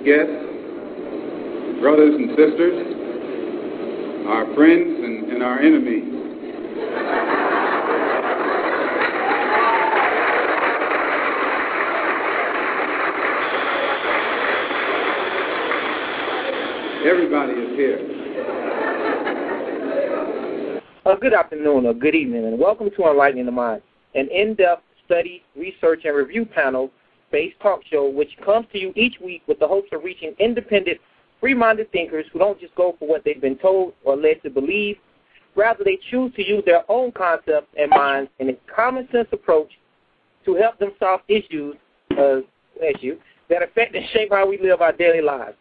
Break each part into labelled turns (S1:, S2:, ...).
S1: distinguished guests, brothers and sisters, our friends and our enemies. Everybody is here.
S2: Good afternoon or good evening, and welcome to Enlightening the Mind, an in-depth study, research, and review panel-based talk show which comes to you each week with the hopes of reaching independent, free-minded thinkers who don't just go for what they've been told or led to believe. Rather, they choose to use their own concepts and minds in a common-sense approach to help them solve issues that affect and shape how we live our daily lives.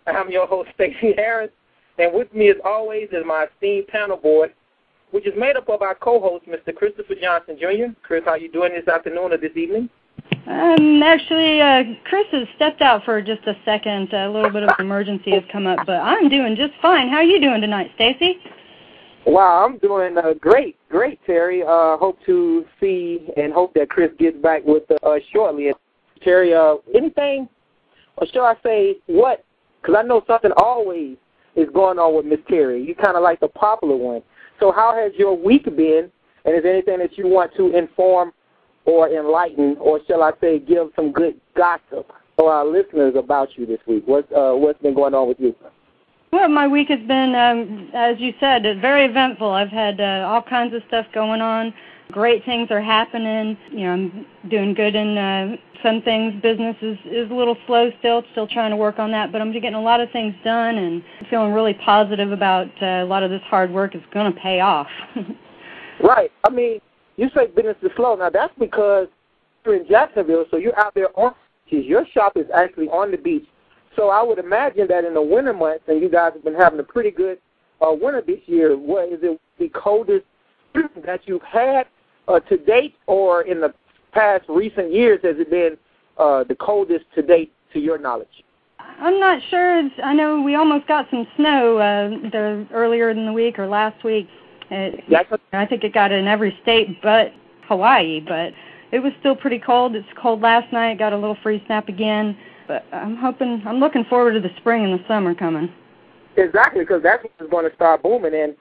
S2: I'm your host, Stacy Harris, and with me, as always, is my esteemed panel board, which is made up of our co-host, Mr. Christopher Johnson, Jr. Chris, how you doing this afternoon or this evening?
S3: Actually, Chris has stepped out for just a second. A little bit of an emergency has come up, but I'm doing just fine. How are you doing tonight, Stacy?
S2: Wow, I'm doing great, Terry. Hope to see and hope that Chris gets back with us shortly. Terry, anything, or shall I say what? Because I know something always is going on with Miss Terry. You kind of like the popular one. So how has your week been, and is there anything that you want to inform or enlighten, or shall I say give some good gossip for our listeners about you this week? What's been going on with you?
S3: Well, my week has been, as you said, very eventful. I've had all kinds of stuff going on. Great things are happening. You know, I'm doing good in some things. Business is a little slow still trying to work on that, but I'm getting a lot of things done and feeling really positive about a lot of this hard work is going to pay off.
S2: Right. I mean, you say business is slow. Now, that's because you're in Jacksonville, so you're out there on beaches. Your shop is actually on the beach. So I would imagine that in the winter months, and you guys have been having a pretty good winter this year, what is it the coldest that you've had to date, or in the past recent years has it been the coldest to date to your knowledge?
S3: I'm not sure. I know we almost got some snow earlier in the week or last week. I think it got in every state but Hawaii, but it was still pretty cold. It's cold last night, got a little freeze snap again, but I'm looking forward to the spring and the summer coming.
S2: Exactly, because that's when it's going to start booming. And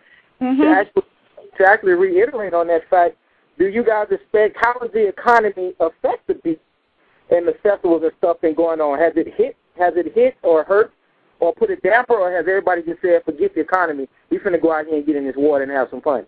S2: to actually reiterate on that fact, do you guys expect, how does the economy affect the beach and the festivals and stuff been going on? Has it hit or hurt or put a damper, or has everybody just said, forget the economy, we're going to go out here and get in this water and have some fun?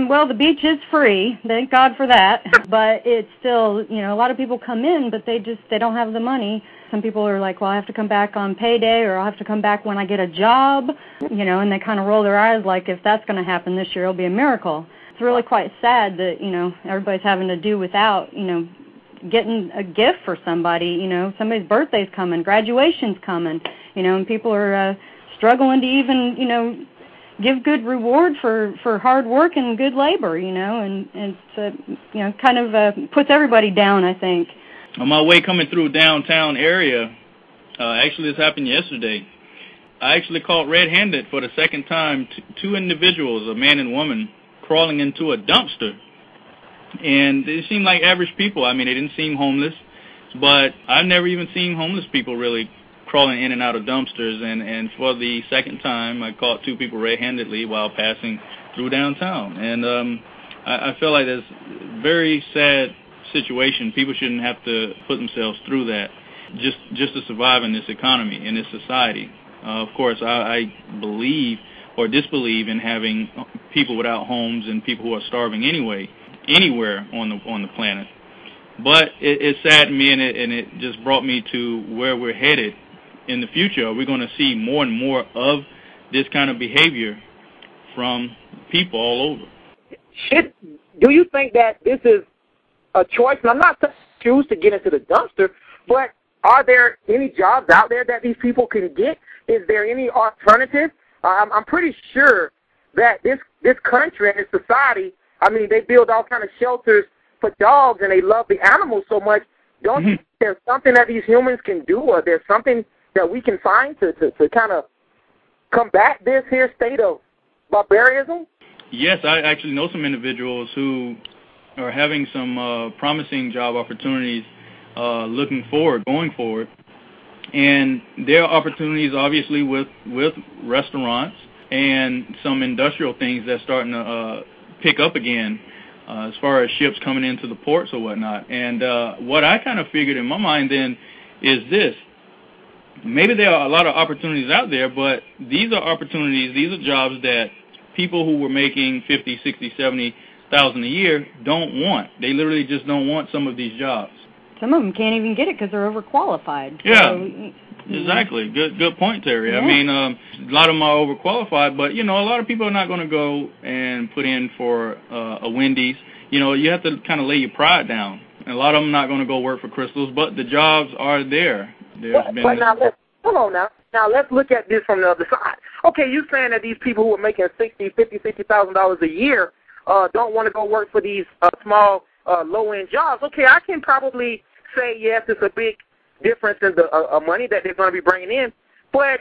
S3: Well, the beach is free, thank God for that, but it's still, you know, a lot of people come in, but they don't have the money. Some people are like, well, I have to come back on payday, or I'll have to come back when I get a job, you know, and they kind of roll their eyes like, if that's going to happen this year, it'll be a miracle. It's really quite sad that, you know, everybody's having to do without, you know, getting a gift for somebody, you know, somebody's birthday's coming, graduation's coming, you know, and people are struggling to even, you know, give good reward for hard work and good labor, you know, and it's, you know, kind of puts everybody down, I think.
S4: On my way coming through downtown area, actually this happened yesterday, I actually caught red-handed for the second time two individuals, a man and woman, crawling into a dumpster. And they seemed like average people. I mean, they didn't seem homeless, but I've never even seen homeless people really crawling in and out of dumpsters. And for the second time, I caught two people red-handedly while passing through downtown. And I feel like that's a very sad situation. People shouldn't have to put themselves through that just to survive in this economy, in this society. Of course, I believe or disbelieve in having people without homes and people who are starving anywhere on the planet. But it saddened me, and it just brought me to where we're headed in the future. Are we going to see more and more of this kind of behavior from people all over?
S2: Do you think that this is a choice? And I'm not saying choose to get into the dumpster, but are there any jobs out there that these people can get? Is there any alternative? I'm pretty sure that this country and this society, I mean, they build all kind of shelters for dogs, and they love the animals so much. Don't you think there's something that these humans can do, or there's something that we can find to kind of combat this here state of barbarism?
S4: Yes, I actually know some individuals who are having some promising job opportunities going forward. And there are opportunities, obviously, with restaurants and some industrial things that's starting to pick up again as far as ships coming into the ports or whatnot. And what I kind of figured in my mind then is this. Maybe there are a lot of opportunities out there, but these are opportunities, these are jobs that people who were making $50,000, $60,000, $70,000 a year don't want. They literally just don't want some of these jobs.
S3: Some of them can't even get it because they're overqualified.
S4: Yeah,
S3: so,
S4: exactly. Good point, Terry.
S3: Yeah.
S4: I mean, a lot of them are overqualified, but, you know, a lot of people are not going to go and put in for a Wendy's. You know, you have to kind of lay your pride down. And a lot of them are not going to go work for Crystals, but the jobs are there.
S2: But now, hold on now. Now, let's look at this from the other side. Okay, you're saying that these people who are making $60,000 a year don't want to go work for these small, low-end jobs. Okay, I can probably say, yes, it's a big difference in the money that they're going to be bringing in, but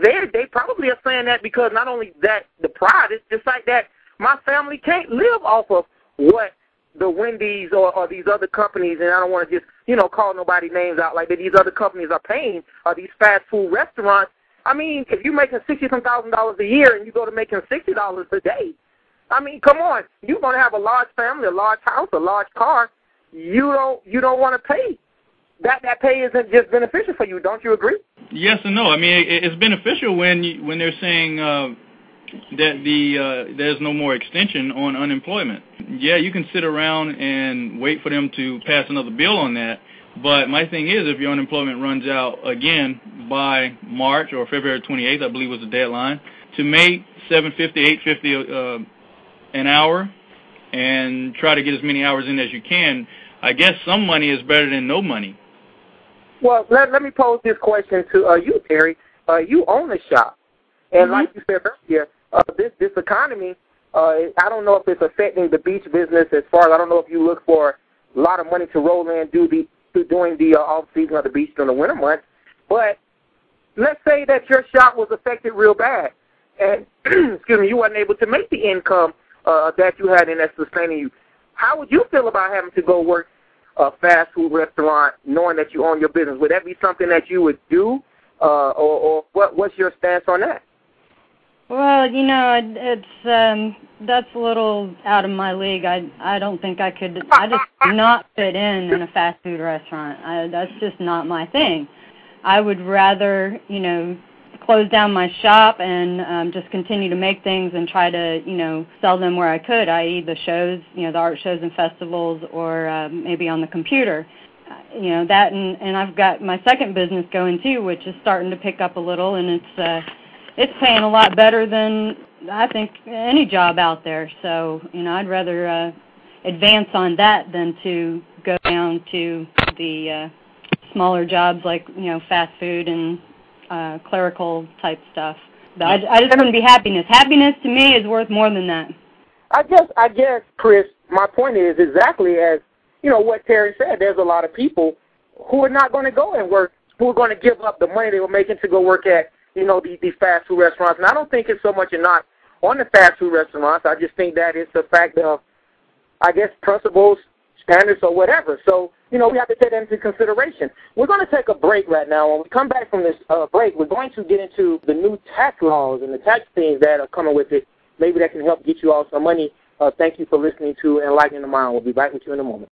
S2: they probably are saying that because not only that, the pride, it's just like that my family can't live off of what the Wendy's or these other companies, and I don't want to just, you know, call nobody names out like that, these other companies are paying, these fast food restaurants. I mean, if you're making $60,000 a year and you go to making $60 a day, I mean, come on, you're going to have a large family, a large house, a large car. You don't want to pay. That pay isn't just beneficial for you. Don't you agree?
S4: Yes and no. I mean, it's beneficial when they're saying that there's no more extension on unemployment. Yeah, you can sit around and wait for them to pass another bill on that. But my thing is, if your unemployment runs out again by March or February 28th, I believe was the deadline, to make $750, $850 an hour and try to get as many hours in as you can, I guess some money is better than no money.
S2: Well, let me pose this question to you, Terry. You own a shop, and like you said earlier, this economy, I don't know if it's affecting the beach business as far as I don't know if you look for a lot of money to roll in during the off-season of the beach during the winter months, but let's say that your shop was affected real bad, and excuse me, you weren't able to make the income that you had and that's sustaining you. How would you feel about having to go work a fast food restaurant knowing that you own your business? Would that be something that you would do, or what's your stance on that?
S3: Well, you know, it's that's a little out of my league. I don't think I could. I just do not fit in a fast food restaurant. That's just not my thing. I would rather, you know, close down my shop and just continue to make things and try to, you know, sell them where I could, i.e. the shows, you know, the art shows and festivals, or maybe on the computer. You know, that, and I've got my second business going too, which is starting to pick up a little, and it's paying a lot better than I think any job out there. So, you know, I'd rather advance on that than to go down to the smaller jobs like, you know, fast food and clerical type stuff. But I just wouldn't be happiness. Happiness to me is worth more than that.
S2: I guess, Chris, my point is exactly as, you know, what Terry said. There's a lot of people who are not going to go and work, who are going to give up the money they were making to go work at, you know, these fast food restaurants. And I don't think it's so much a knock on the fast food restaurants. I just think that it's a fact of, I guess, principles, standards, or whatever. So, you know, we have to take that into consideration. We're going to take a break right now. When we come back from this break, we're going to get into the new tax laws and the tax things that are coming with it. Maybe that can help get you all some money. Thank you for listening to Enlightening the Mind. We'll be back with you in a moment.